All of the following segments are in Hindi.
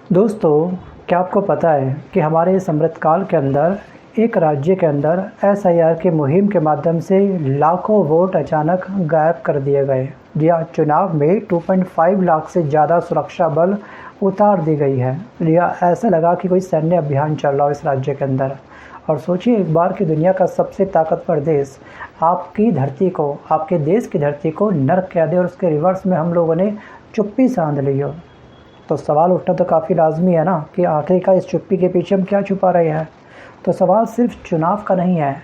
दोस्तों, क्या आपको पता है कि हमारे इस अमृतकाल के अंदर एक राज्य के अंदर एसआईआर की मुहिम के माध्यम से लाखों वोट अचानक गायब कर दिए गए। जी हाँ, चुनाव में 2.5 लाख से ज़्यादा सुरक्षा बल उतार दी गई है। जी हाँ, ऐसा लगा कि कोई सैन्य अभियान चल रहा हो इस राज्य के अंदर। और सोचिए एक बार कि दुनिया का सबसे ताकतवर देश आपकी धरती को, आपके देश की धरती को नर्क कह दे और उसके रिवर्स में हम लोगों ने चुप्पी साध ली हो, तो सवाल उठना तो काफ़ी लाजमी है ना कि आखिरकार इस चुप्पी के पीछे हम क्या छुपा रहे हैं। तो सवाल सिर्फ चुनाव का नहीं है।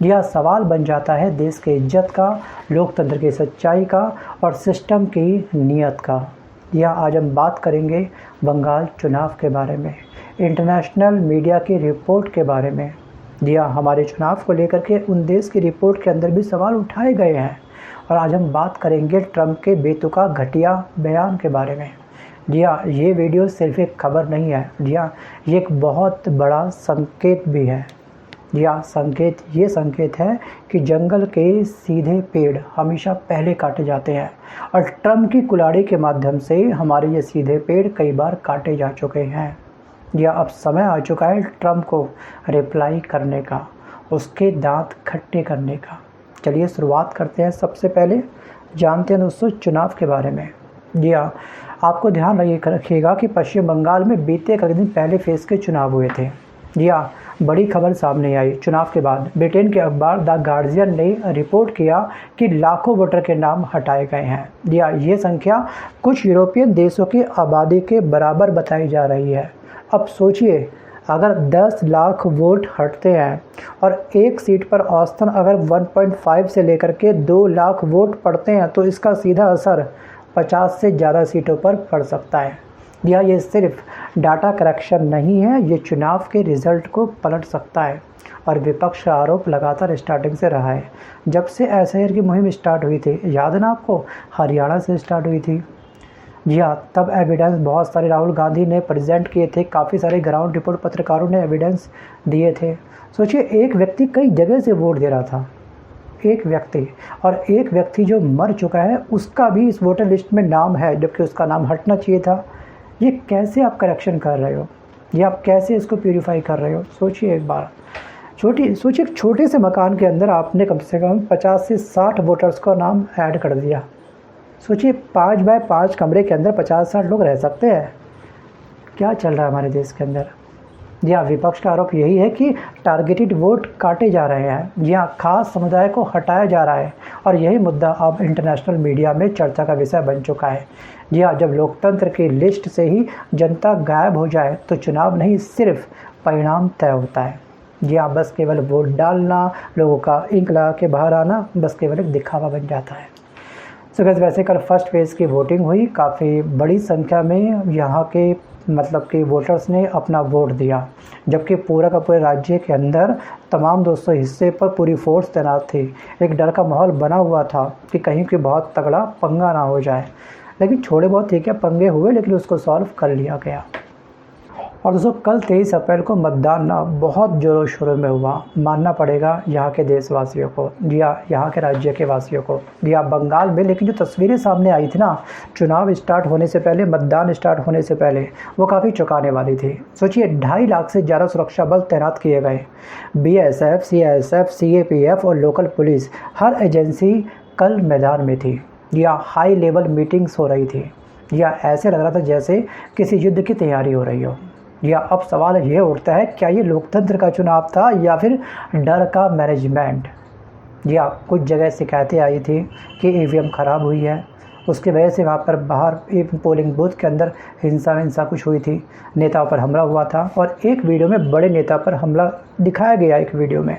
यह सवाल बन जाता है देश के इज्जत का, लोकतंत्र की सच्चाई का और सिस्टम की नीयत का। यह आज हम बात करेंगे बंगाल चुनाव के बारे में, इंटरनेशनल मीडिया की रिपोर्ट के बारे में। जी हाँ, हमारे चुनाव को लेकर के उन देश की रिपोर्ट के अंदर भी सवाल उठाए गए हैं। और आज हम बात करेंगे ट्रंप के बेतुका घटिया बयान के बारे में। जी हाँ, ये वीडियो सिर्फ एक खबर नहीं है। जी हाँ, ये एक बहुत बड़ा संकेत भी है। जी हाँ, ये संकेत है कि जंगल के सीधे पेड़ हमेशा पहले काटे जाते हैं और ट्रम्प की कुल्हाड़ी के माध्यम से हमारे ये सीधे पेड़ कई बार काटे जा चुके हैं। जी हाँ, अब समय आ चुका है ट्रम्प को रिप्लाई करने का, उसके दांत खट्टे करने का। चलिए शुरुआत करते हैं। सबसे पहले जानते हैं दोस्तों चुनाव के बारे में। जी हाँ, आपको ध्यान रखिएगा कि पश्चिम बंगाल में बीते कई दिन पहले फेज़ के चुनाव हुए थे। जी हाँ, बड़ी खबर सामने आई। चुनाव के बाद ब्रिटेन के अखबार द गार्जियन ने रिपोर्ट किया कि लाखों वोटर के नाम हटाए गए हैं। जी हाँ, ये संख्या कुछ यूरोपियन देशों की आबादी के बराबर बताई जा रही है। अब सोचिए, अगर 10 लाख वोट हटते हैं और एक सीट पर औसतन अगर 1.5 से लेकर के 2 लाख वोट पड़ते हैं तो इसका सीधा असर 50 से ज़्यादा सीटों पर पड़ सकता है। या ये सिर्फ डाटा करेक्शन नहीं है, ये चुनाव के रिज़ल्ट को पलट सकता है। और विपक्ष का आरोप लगातार स्टार्टिंग से रहा है। जब से एसआईआर की मुहिम स्टार्ट हुई थी, याद है ना आपको, हरियाणा से स्टार्ट हुई थी। जी हाँ, तब एविडेंस बहुत सारे राहुल गांधी ने प्रेजेंट किए थे, काफ़ी सारे ग्राउंड रिपोर्ट पत्रकारों ने एविडेंस दिए थे। सोचिए, एक व्यक्ति कई जगह से वोट दे रहा था, एक व्यक्ति जो मर चुका है उसका भी इस वोटर लिस्ट में नाम है, जबकि उसका नाम हटना चाहिए था। ये कैसे आप करेक्शन कर रहे हो, ये आप कैसे इसको प्यूरीफाई कर रहे हो? सोचिए एक बार। सोचिए एक छोटे से मकान के अंदर आपने कम से कम 50 से 60 वोटर्स का नाम ऐड कर दिया। सोचिए 5 बाय 5 कमरे के अंदर 50-60 लोग रह सकते हैं। क्या चल रहा है हमारे देश के अंदर? जी हाँ, विपक्ष का आरोप यही है कि टारगेटेड वोट काटे जा रहे हैं। जी हाँ, खास समुदाय को हटाया जा रहा है और यही मुद्दा अब इंटरनेशनल मीडिया में चर्चा का विषय बन चुका है। जी हाँ, जब लोकतंत्र की लिस्ट से ही जनता गायब हो जाए तो चुनाव नहीं, सिर्फ परिणाम तय होता है। जी हाँ, बस केवल वोट डालना, लोगों का इंक लगा के बाहर आना, बस केवल एक दिखावा बन जाता है। सो गाइस, वैसे कल फर्स्ट फेज़ की वोटिंग हुई। काफ़ी बड़ी संख्या में यहाँ के कि वोटर्स ने अपना वोट दिया, जबकि पूरा का पूरे राज्य के अंदर तमाम 200 हिस्से पर पूरी फोर्स तैनात थी। एक डर का माहौल बना हुआ था कि कहीं कि बहुत तगड़ा पंगा ना हो जाए, लेकिन थोड़े बहुत ठीक है पंगे हुए, लेकिन उसको सॉल्व कर लिया गया। और दोस्तों, कल 23 अप्रैल को मतदान ना बहुत ज़ोरों शोरों में हुआ, मानना पड़ेगा यहाँ के देशवासियों को। जी हाँ, यहाँ के राज्य के वासियों को। जी हाँ, बंगाल में लेकिन जो तस्वीरें सामने आई थी ना, चुनाव स्टार्ट होने से पहले, मतदान स्टार्ट होने से पहले, वो काफ़ी चौंकाने वाली थी। सोचिए 2.5 लाख से ज़्यादा सुरक्षा बल तैनात किए गए। BSF, CISF, CAPF और लोकल पुलिस, हर एजेंसी कल मैदान में थी। जी हाँ, हाई लेवल मीटिंग्स हो रही थी। जी हाँ, ऐसे लग रहा था जैसे किसी युद्ध की तैयारी हो रही हो। या अब सवाल ये उठता है, क्या ये लोकतंत्र का चुनाव था या फिर डर का मैनेजमेंट? जी हाँ, कुछ जगह शिकायतें आई थी कि ईवीएम ख़राब हुई है, उसकी वजह से वहाँ पर बाहर पोलिंग बूथ के अंदर हिंसा कुछ हुई थी, नेताओं पर हमला हुआ था। और एक वीडियो में बड़े नेता पर हमला दिखाया गया, एक वीडियो में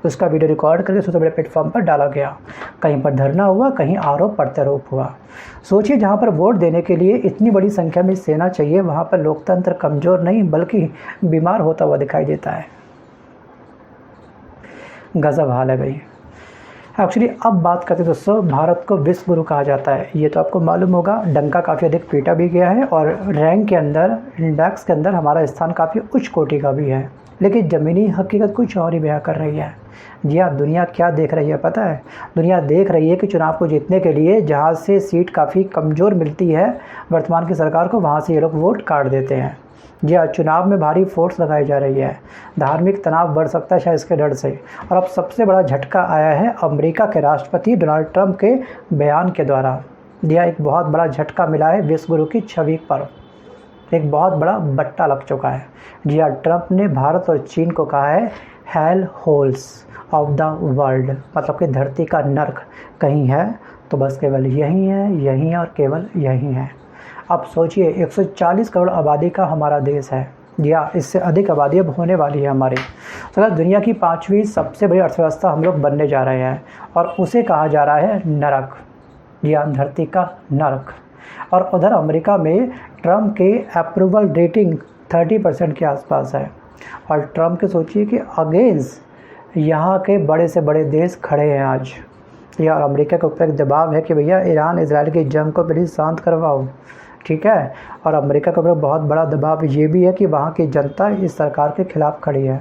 उसका वीडियो रिकॉर्ड करके सोशल मीडिया प्लेटफॉर्म पर डाला गया। कहीं पर धरना हुआ, कहीं आरोप प्रत्यारोप हुआ। सोचिए, जहाँ पर वोट देने के लिए इतनी बड़ी संख्या में सेना चाहिए, वहाँ पर लोकतंत्र कमज़ोर नहीं बल्कि बीमार होता हुआ दिखाई देता है। गजब हाल है भाई। एक्चुअली अब बात करते दोस्तों, भारत को विश्व गुरु कहा जाता है, ये तो आपको मालूम होगा। डंका काफ़ी अधिक पीटा भी गया है और रैंक के अंदर, इंडेक्स के अंदर हमारा स्थान काफ़ी उच्च कोटि का भी है। लेकिन ज़मीनी हकीकत कुछ और ही बयां कर रही है। जी हाँ, दुनिया क्या देख रही है पता है? दुनिया देख रही है कि चुनाव को जीतने के लिए जहाँ से सीट काफ़ी कमज़ोर मिलती है वर्तमान की सरकार को, वहाँ से ये लोग वोट काट देते हैं। जी हाँ, चुनाव में भारी फोर्स लगाई जा रही है, धार्मिक तनाव बढ़ सकता है शायद इसके डर से। और अब सबसे बड़ा झटका आया है अमेरिका के राष्ट्रपति डोनाल्ड ट्रंप के बयान के द्वारा। जी हाँ, एक बहुत बड़ा झटका मिला है विश्व गुरु की छवि पर, एक बहुत बड़ा बट्टा लग चुका है। जी हाँ, ट्रंप ने भारत और चीन को कहा है hello holes of the world, मतलब कि धरती का नर्क कहीं है तो बस केवल यही है और केवल यही है। अब सोचिए 140 करोड़ आबादी का हमारा देश है, या इससे अधिक आबादी अब होने वाली है हमारी। तो दुनिया की 5वीं सबसे बड़ी अर्थव्यवस्था हम लोग बनने जा रहे हैं और उसे कहा जा रहा है नरक, या धरती का नरक। और उधर अमेरिका में ट्रंप के अप्रूवल रेटिंग 30% के आसपास है। और ट्रंप के सोचिए कि अगेंस्ट यहाँ के बड़े से बड़े देश खड़े हैं आज। या अमेरिका के ऊपर एक दबाव है कि भैया ईरान इजराइल की जंग को प्लीज़ शांत करवाओ, ठीक है। और अमेरिका के ऊपर बहुत बड़ा दबाव ये भी है कि वहाँ की जनता इस सरकार के खिलाफ़ खड़ी है,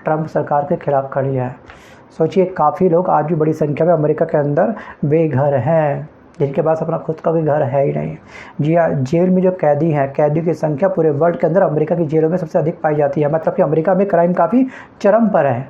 ट्रंप सरकार के खिलाफ़ खड़ी है। सोचिए काफ़ी लोग आज भी बड़ी संख्या में अमेरिका के अंदर बेघर हैं, जिनके पास अपना खुद का भी घर है ही नहीं। जी हाँ, जेल में जो कैदी हैं, कैदियों की संख्या पूरे वर्ल्ड के अंदर अमेरिका की जेलों में सबसे अधिक पाई जाती है। मतलब कि अमेरिका में क्राइम काफ़ी चरम पर है।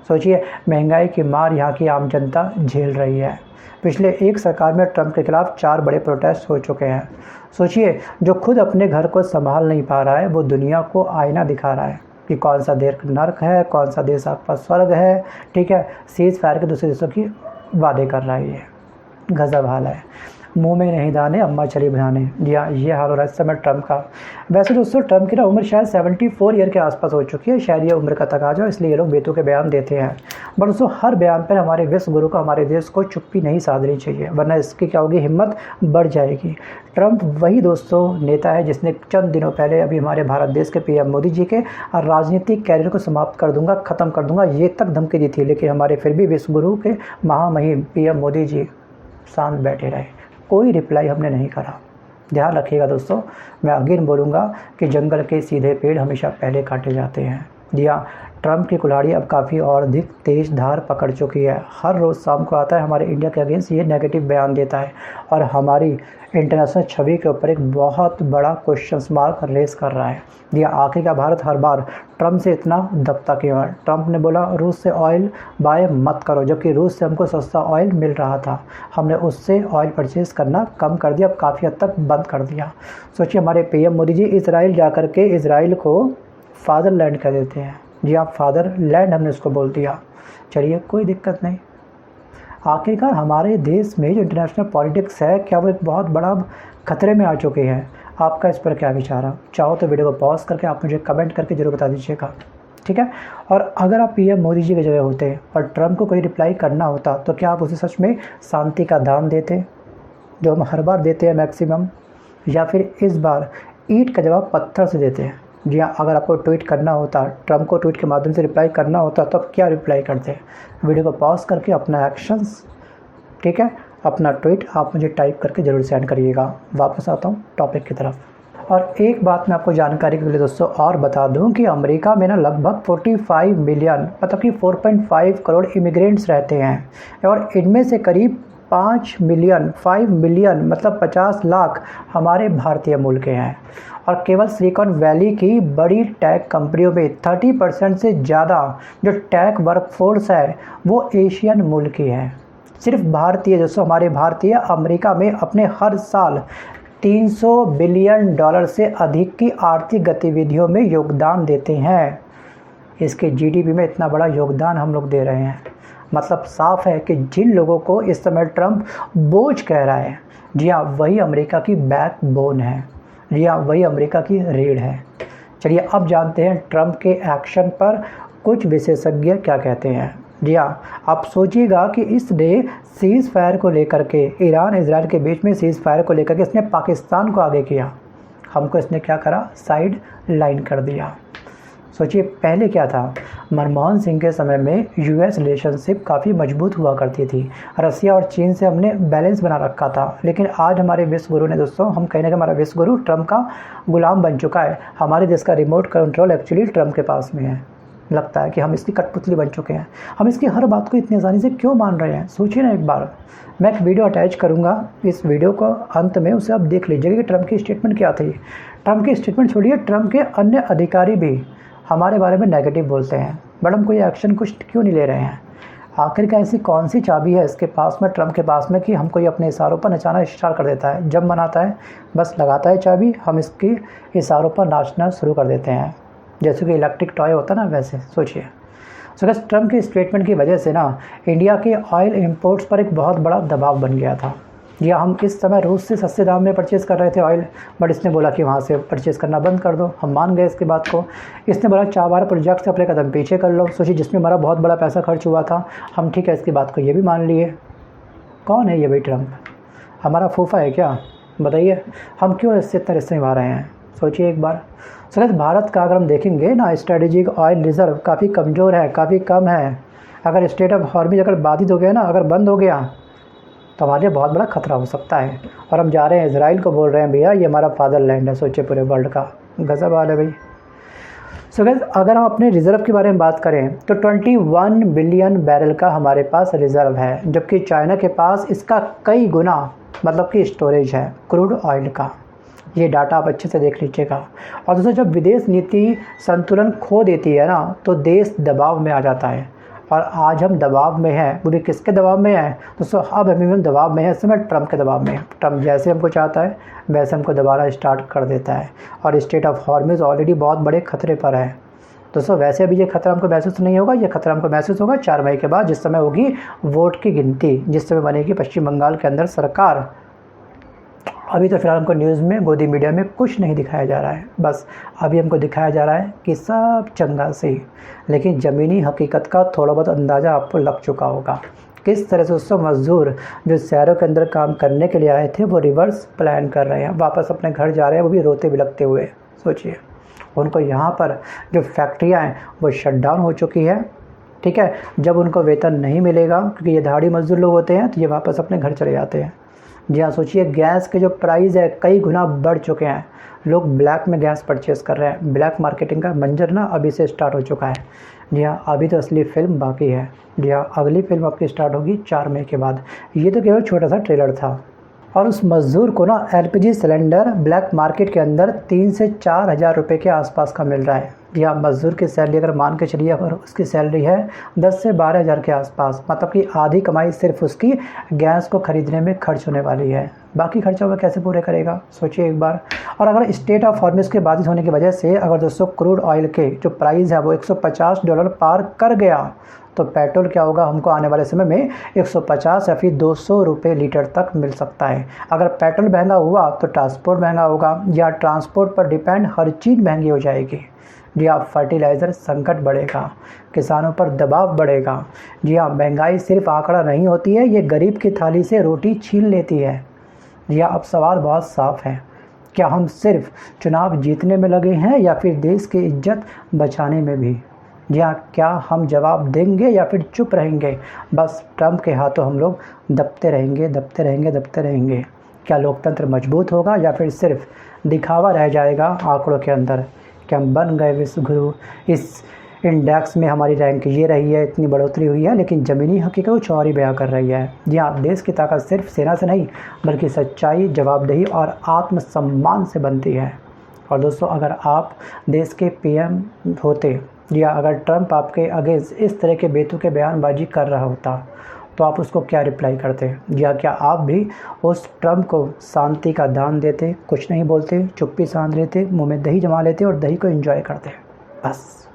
सोचिए महंगाई की मार यहाँ की आम जनता झेल रही है। पिछले एक सरकार में ट्रंप के खिलाफ 4 बड़े प्रोटेस्ट हो चुके हैं। सोचिए जो खुद अपने घर को संभाल नहीं पा रहा है वो दुनिया को आईना दिखा रहा है कि कौन सा देश नर्क है, कौन सा देश आपका स्वर्ग है, ठीक है। सीज फायर के दूसरे देशों की वादे कर रहा है। ये गजब हाल है, मुंह में नहीं दाने अम्मा चली बनाने। जी हाँ, ये हाल हो रहा है इस समय ट्रंप का। वैसे दोस्तों ट्रंप की ना उम्र शायद 74 ईयर के आसपास हो चुकी है, शायद ये उम्र का तकाजा, इसलिए ये लोग बेतुके के बयान देते हैं। बट दोस्तों हर बयान पर हमारे विश्व गुरु को, हमारे देश को चुप्पी नहीं साधनी चाहिए, वरना इसकी क्या होगी, हिम्मत बढ़ जाएगी। ट्रंप वही दोस्तों नेता है जिसने चंद दिनों पहले अभी हमारे भारत देश के पीएम मोदी जी के राजनीतिक कैरियर को समाप्त कर दूंगा, ख़त्म कर दूंगा, ये तक धमकी दी थी। लेकिन हमारे फिर भी विश्व गुरु के महामहिम पीएम मोदी जी शांत बैठे रहे, कोई रिप्लाई हमने नहीं करा। ध्यान रखिएगा दोस्तों, मैं अगेन बोलूँगा कि जंगल के सीधे पेड़ हमेशा पहले काटे जाते हैं। जी हाँ, ट्रंप की कुल्हाड़ी अब काफ़ी और अधिक तेज़ धार पकड़ चुकी है। हर रोज़ शाम को आता है हमारे इंडिया के अगेंस्ट ये नेगेटिव बयान देता है और हमारी इंटरनेशनल छवि के ऊपर एक बहुत बड़ा क्वेश्चन मार्क रेस कर रहा है। जी आखिर का भारत हर बार ट्रंप से इतना दबता क्यों है? ट्रंप ने बोला रूस से ऑयल बाय मत करो, जबकि रूस से हमको सस्ता ऑयल मिल रहा था, हमने उससे ऑयल परचेज़ करना कम कर दिया, अब काफ़ी हद तक बंद कर दिया। सोचिए हमारे पीएम मोदी जी इजराइल जा कर के इजराइल को फादरलैंड कह देते हैं। जी आप फादरलैंड हमने उसको बोल दिया, चलिए कोई दिक्कत नहीं। आखिरकार हमारे देश में जो इंटरनेशनल पॉलिटिक्स है, क्या वो एक बहुत बड़ा खतरे में आ चुके हैं? आपका इस पर क्या विचार है? चाहो तो वीडियो को पॉज करके आप मुझे कमेंट करके ज़रूर बता दीजिएगा, ठीक है। और अगर आप पीएम मोदी जी की जगह होते और ट्रंप को कोई रिप्लाई करना होता तो क्या आप उसे सच में शांति का दाम देते, जो हम हर बार देते हैं मैक्सिमम, या फिर इस बार ईंट का जवाब पत्थर से देते हैं? जी हाँ, अगर आपको ट्वीट करना होता, ट्रंप को ट्वीट के माध्यम से रिप्लाई करना होता तो आप क्या रिप्लाई करते? वीडियो को पॉज करके अपना एक्शंस, ठीक है, अपना ट्वीट आप मुझे टाइप करके ज़रूर सेंड करिएगा। वापस आता हूँ टॉपिक की तरफ। और एक बात मैं आपको जानकारी के लिए दोस्तों और बता दूं कि अमेरिका में ना लगभग 45 मिलियन मतलब कि 4.5 करोड़ इमिग्रेंट्स रहते हैं और इनमें से करीब 5 मिलियन मतलब 50 लाख हमारे भारतीय मूल के हैं। और केवल सिलिकॉन वैली की बड़ी टेक कंपनियों में 30% से ज़्यादा जो टेक वर्कफोर्स है वो एशियन मूल की है। सिर्फ भारतीय दोस्तों, हमारे भारतीय अमेरिका में अपने हर साल 300 बिलियन डॉलर से अधिक की आर्थिक गतिविधियों में योगदान देते हैं। इसके जीडीपी में इतना बड़ा योगदान हम लोग दे रहे हैं। मतलब साफ है कि जिन लोगों को इस समय ट्रंप बोझ कह रहा है, जी हाँ वही अमेरिका की बैकबोन है, जी हाँ वही अमेरिका की रीढ़ है। चलिए अब जानते हैं ट्रंप के एक्शन पर कुछ विशेषज्ञ क्या कहते हैं। जी हाँ, आप सोचिएगा कि इसने सीज़ फायर को लेकर के, ईरान इजराइल के बीच में सीज़ फायर को लेकर के इसने पाकिस्तान को आगे किया, हमको इसने क्या करा, साइड लाइन कर दिया। सोचिए पहले क्या था, मनमोहन सिंह के समय में यूएस रिलेशनशिप काफ़ी मजबूत हुआ करती थी, रसिया और चीन से हमने बैलेंस बना रखा था। लेकिन आज हमारे विश्व गुरु ने दोस्तों, हम कहने का हमारा विश्व गुरु ट्रंप का गुलाम बन चुका है। हमारे देश का रिमोट कंट्रोल एक्चुअली ट्रंप के पास में है। लगता है कि हम इसकी कठपुतली बन चुके हैं। हम इसकी हर बात को इतनी आसानी से क्यों मान रहे हैं? सोचिए ना एक बार। मैं एक वीडियो अटैच करूँगा, इस वीडियो को अंत में उसे आप देख लीजिएगा कि ट्रंप की स्टेटमेंट क्या थी। ट्रंप की स्टेटमेंट छोड़िए, ट्रंप के अन्य अधिकारी भी हमारे बारे में नेगेटिव बोलते हैं, बट हम कोई एक्शन कुछ क्यों नहीं ले रहे हैं? आखिर का ऐसी कौन सी चाबी है इसके पास में, ट्रंप के पास में, कि हमको ये अपने इशारों पर नचाना स्टार्ट कर देता है? जब मन आता है बस लगाता है चाबी, हम इसके इशारों पर नाचना शुरू कर देते हैं, जैसे कि इलेक्ट्रिक टॉय होता है ना, वैसे सोचिए। सो बस ट्रंप की स्टेटमेंट की वजह से ना इंडिया के ऑयल इंपोर्ट्स पर एक बहुत बड़ा दबाव बन गया था। या हम इस समय रूस से सस्ते दाम में परचेज़ कर रहे थे ऑयल, बट इसने बोला कि वहाँ से परचेज़ करना बंद कर दो। हम मान गए इसकी बात को। इसने बोला 4 प्रोजेक्ट से अपने कदम पीछे कर लो। सोचिए, जिसमें हमारा बहुत बड़ा पैसा खर्च हुआ था, हम ठीक है इसकी बात को ये भी मान लिए। कौन है ये भाई ट्रंप? हमारा फूफा है क्या? बताइए, हम क्यों इससे इतना रिश्ते निभा रहे हैं? सोचिए एक बार। सो भारत का अगर हम देखेंगे ना, स्ट्रेटेजिक ऑयल रिज़र्व काफ़ी कमज़ोर है, काफ़ी कम है। अगर स्टेट ऑफ हॉर्मुज़ अगर बाधित हो गया ना, अगर बंद हो गया, तो हमारे लिए बहुत बड़ा खतरा हो सकता है। और हम जा रहे हैं इजराइल को बोल रहे हैं भैया ये हमारा फादरलैंड है। सोचिए पूरे वर्ल्ड का, गजब हाल है भाई। सो गाइस, अगर हम अपने रिज़र्व के बारे में बात करें तो 21 बिलियन बैरल का हमारे पास रिज़र्व है, जबकि चाइना के पास इसका कई गुना मतलब कि स्टोरेज है क्रूड ऑयल का। ये डाटा आप अच्छे से देख लीजिएगा। और दोस्तों, जब विदेश नीति संतुलन खो देती है ना, तो देश दबाव में आ जाता है। और आज हम दबाव में हैं। वो भी किसके दबाव में है दोस्तों? अब हम दबाव में है इस समय, ट्रंप के दबाव में है। ट्रंप जैसे हमको चाहता है वैसे हमको दबाना स्टार्ट कर देता है। और स्टेट ऑफ हॉर्मुज़ ऑलरेडी बहुत बड़े खतरे पर है दोस्तों। वैसे अभी ये खतरा हमको महसूस नहीं होगा, ये खतरा हमको महसूस होगा 4 मई के बाद, जिस समय होगी वोट की गिनती, जिस समय बनेगी पश्चिम बंगाल के अंदर सरकार। अभी तो फिलहाल हमको न्यूज़ में, गोदी मीडिया में कुछ नहीं दिखाया जा रहा है। बस अभी हमको दिखाया जा रहा है कि सब चंगा से, लेकिन ज़मीनी हकीकत का थोड़ा बहुत अंदाज़ा आपको लग चुका होगा। किस तरह से उससे मज़दूर जो शहरों के अंदर काम करने के लिए आए थे वो रिवर्स प्लान कर रहे हैं, वापस अपने घर जा रहे हैं, वो भी रोते बिलखते हुए। सोचिए, उनको यहाँ पर जो फैक्ट्रियाँ हैं वो शट डाउन हो चुकी है। ठीक है, जब उनको वेतन नहीं मिलेगा, क्योंकि ये दिहाड़ी मजदूर लोग होते हैं, तो ये वापस अपने घर चले जाते हैं। जी हाँ, सोचिए, गैस के जो प्राइस है कई गुना बढ़ चुके हैं। लोग ब्लैक में गैस परचेज़ कर रहे हैं। ब्लैक मार्केटिंग का मंजर ना अभी से स्टार्ट हो चुका है। जी हाँ, अभी तो असली फिल्म बाकी है। जी हाँ, अगली फिल्म आपकी स्टार्ट होगी 4 मई के बाद। ये तो केवल छोटा सा ट्रेलर था। और उस मज़दूर को ना LPG सिलेंडर ब्लैक मार्केट के अंदर 3 से 4 हज़ार रुपये के आसपास का मिल रहा है। या मज़दूर की सैलरी अगर मान के चलिए, अगर उसकी सैलरी है 10 से 12 हज़ार के आसपास, मतलब कि आधी कमाई सिर्फ उसकी गैस को ख़रीदने में खर्च होने वाली है। बाकी खर्चा वह कैसे पूरे करेगा? सोचिए एक बार। और अगर स्टेट ऑफ हॉर्मुज़ के बाधित होने की वजह से अगर दोस्तों क्रूड ऑयल के जो प्राइस है वो $150 पार कर गया, तो पेट्रोल क्या होगा? हमको आने वाले समय में 150 या फिर 200 रुपये लीटर तक मिल सकता है। अगर पेट्रोल महंगा हुआ तो ट्रांसपोर्ट महंगा होगा, या ट्रांसपोर्ट पर डिपेंड हर चीज़ महंगी हो जाएगी। जी हाँ, फर्टिलाइज़र संकट बढ़ेगा, किसानों पर दबाव बढ़ेगा। जी हाँ, महंगाई सिर्फ आंकड़ा नहीं होती है, ये गरीब की थाली से रोटी छीन लेती है। जी हाँ, अब सवाल बहुत साफ है, क्या हम सिर्फ चुनाव जीतने में लगे हैं या फिर देश की इज्जत बचाने में भी? जी हाँ, क्या हम जवाब देंगे या फिर चुप रहेंगे? बस ट्रंप के हाथों हम लोग दबते रहेंगे, दबते रहेंगे, दबते रहेंगे। क्या लोकतंत्र मजबूत होगा या फिर सिर्फ दिखावा रह जाएगा आंकड़ों के अंदर? क्या हम बन गए विश्व गुरु? इस इंडेक्स में हमारी रैंक ये रही है, इतनी बढ़ोतरी हुई है, लेकिन ज़मीनी हकीकत कुछ और ही बयां कर रही है। जी हाँ, देश की ताकत सिर्फ सेना से नहीं, बल्कि सच्चाई, जवाबदेही और आत्मसम्मान से बनती है। और दोस्तों, अगर आप देश के PM होते, या अगर ट्रंप आपके अगेंस्ट इस तरह के बेतुके बयानबाजी कर रहा होता, तो आप उसको क्या रिप्लाई करते? या क्या आप भी उस ट्रंप को शांति का दान देते, कुछ नहीं बोलते, चुप्पी साध लेते, मुंह में दही जमा लेते और दही को एंजॉय करते बस?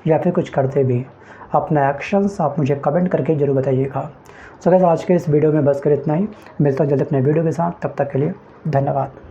या फिर कुछ करते भी? अपना एक्शंस आप मुझे कमेंट करके ज़रूर बताइएगा। सो गाइस, आज के इस वीडियो में बस कर इतना ही। मिलता हूँ जल्द अपने वीडियो के साथ, तब तक के लिए धन्यवाद।